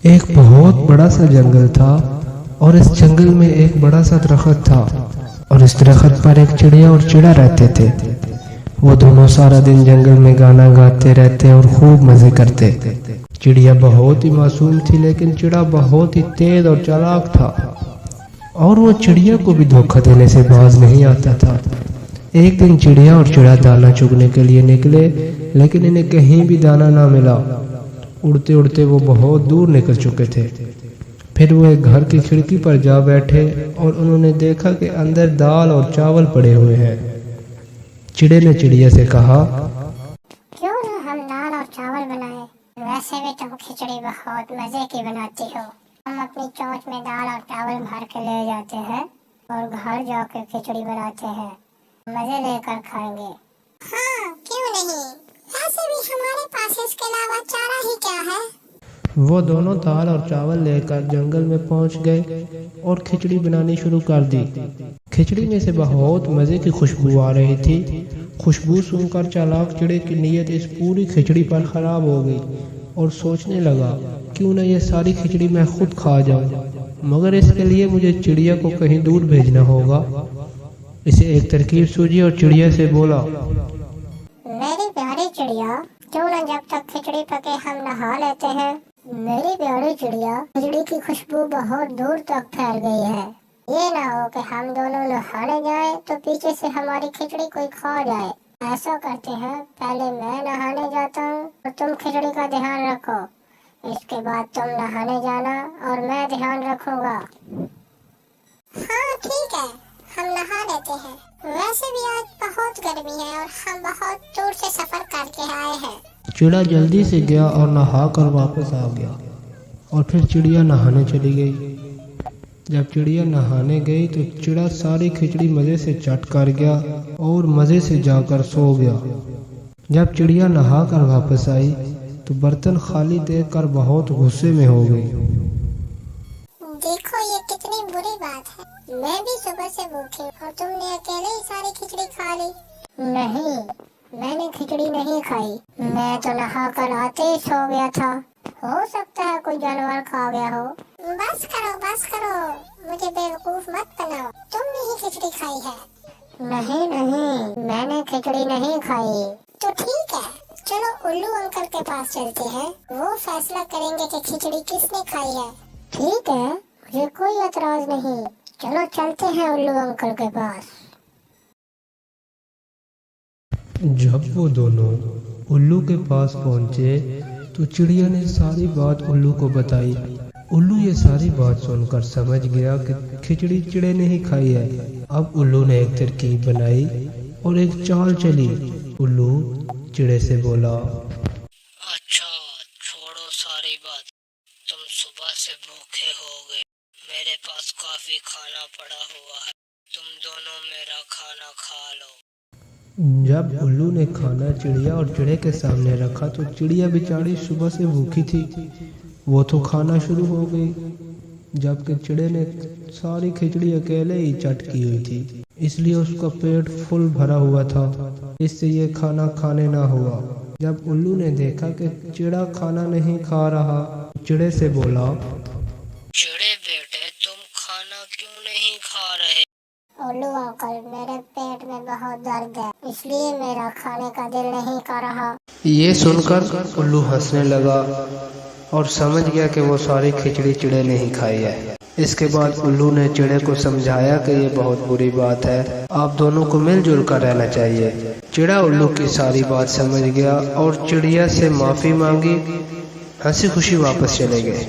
एक बहुत बड़ा सा जंगल था और इस जंगल में एक बड़ा सा दरख्त था और इस दरख्त पर एक चिड़िया और चिड़ा रहते थे। वो दोनों सारा दिन जंगल में गाना गाते रहते और खूब मजे करते। चिड़िया बहुत ही मासूम थी लेकिन चिड़ा बहुत ही तेज और चालाक था और वो चिड़िया को भी धोखा देने से बाज नहीं आता था। एक दिन चिड़िया और चिड़ा दाना चुगने के लिए निकले लेकिन इन्हें कहीं भी दाना ना मिला। उड़ते उड़ते वो बहुत दूर निकल चुके थे। फिर वो एक घर की खिड़की पर जा बैठे और उन्होंने देखा कि अंदर दाल और चावल पड़े हुए हैं। चिड़े ने चिड़िया से कहा, क्यों ना हम दाल और चावल बनाएं? वैसे भी तुम खिचड़ी बहुत मजे की बनाती हो। हम अपनी चोंच में दाल और चावल भर के ले जाते हैं और घर जाकर खिचड़ी बनाते हैं, मजे लेकर खाएंगे। हाँ, क्यों नहीं? वैसे भी हमारे पास इसके अलावा चारा ही क्या है। वो दोनों दाल और चावल लेकर जंगल में पहुंच गए और खिचड़ी बनानी शुरू कर दी। खिचड़ी में से बहुत मजे की खुशबू आ रही थी। खुशबू सुनकर चालाक चिड़े की नीयत इस पूरी खिचड़ी पर खराब हो गई और सोचने लगा, क्यों न ये सारी खिचड़ी मैं खुद खा जाऊं, मगर इसके लिए मुझे चिड़िया को कहीं दूर भेजना होगा। इसे एक तरकीब सूझी और चिड़िया से बोला, मेरी प्यारी चिड़िया, क्यों न जब तक खिचड़ी पके हम नहा लेते हैं। मेरी प्यारी चिड़िया, खिचड़ी की खुशबू बहुत दूर तक फैल गई है। ये ना हो कि हम दोनों नहाने जाएं तो पीछे से हमारी खिचड़ी कोई खा जाए। ऐसा करते हैं, पहले मैं नहाने जाता हूँ और तुम खिचड़ी का ध्यान रखो। इसके बाद तुम नहाने जाना और मैं ध्यान रखूंगा। हाँ ठीक है, हम नहा लेते हैं। वैसे भी आज बहुत गर्मी है और हम बहुत दूर से सफर करके आए हैं। चिड़ा जल्दी से गया और नहाकर वापस आ गया और फिर चिड़िया नहाने चली गई। जब चिड़िया नहाने गई तो चिड़ा सारी खिचड़ी मजे से चट कर गया और मजे से जाकर सो गया। जब चिड़िया नहाकर वापस आई तो बर्तन खाली देखकर बहुत गुस्से में हो गई। देखो ये कितनी बुरी बात है। मैं भी सुबह से भूखी और तुमने अकेले ही सारी खिचड़ी खा ली। नहीं, मैंने खिचड़ी नहीं खाई। मैं तो नहाकर आते ही सो गया था। हो सकता है कोई जानवर खा गया हो। बस करो, मुझे बेवकूफ मत बनाओ। तुमने ही खिचड़ी खाई है। नहीं, मैंने खिचड़ी नहीं खाई। तो ठीक है, चलो उल्लू अंकल के पास चलते हैं। वो फैसला करेंगे कि खिचड़ी किसने खाई है। ठीक है, मुझे कोई एतराज नहीं। चलो चलते हैं उल्लू अंकल के पास। जब वो दोनों उल्लू के पास पहुंचे तो चिड़िया ने सारी बात उल्लू को बताई। उल्लू ये सारी बात सुनकर समझ गया कि खिचड़ी चिड़े ने ही खाई है। अब उल्लू ने एक तरकीब बनाई और एक चाल चली। उल्लू चिड़े से बोला, अच्छा, छोड़ो सारी बात। तुम सुबह से भूखे हो गए। मेरे पास काफी खाना पड़ा हुआ है। तुम दोनों मेरा खाना खा लो। जब उल्लू ने खाना चिड़िया और चिड़े के सामने रखा तो चिड़िया बेचारी सुबह से भूखी थी। वो तो खाना शुरू हो गई, जबकि चिड़े ने सारी खिचड़ी अकेले ही चट की हुई थी, इसलिए उसका पेट फुल भरा हुआ था। इससे ये खाना खाने ना हुआ। जब उल्लू ने देखा कि चिड़ा खाना नहीं खा रहा, चिड़े से बोला, चिड़े बेटे, तुम खाना क्यों नहीं खा रहे? उल्लू अंकल, मेरे पेट में बहुत दर्द है, इसलिए मेरा खाने का दिल नहीं कर रहा। ये सुनकर उल्लू हंसने लगा और समझ गया कि वो सारी खिचड़ी चिड़े ने ही खाई है। इसके बाद उल्लू ने चिड़े को समझाया कि ये बहुत बुरी बात है, आप दोनों को मिलजुल कर रहना चाहिए। चिड़ा उल्लू की सारी बात समझ गया और चिड़िया से माफी मांगी। हंसी खुशी वापस चले गए।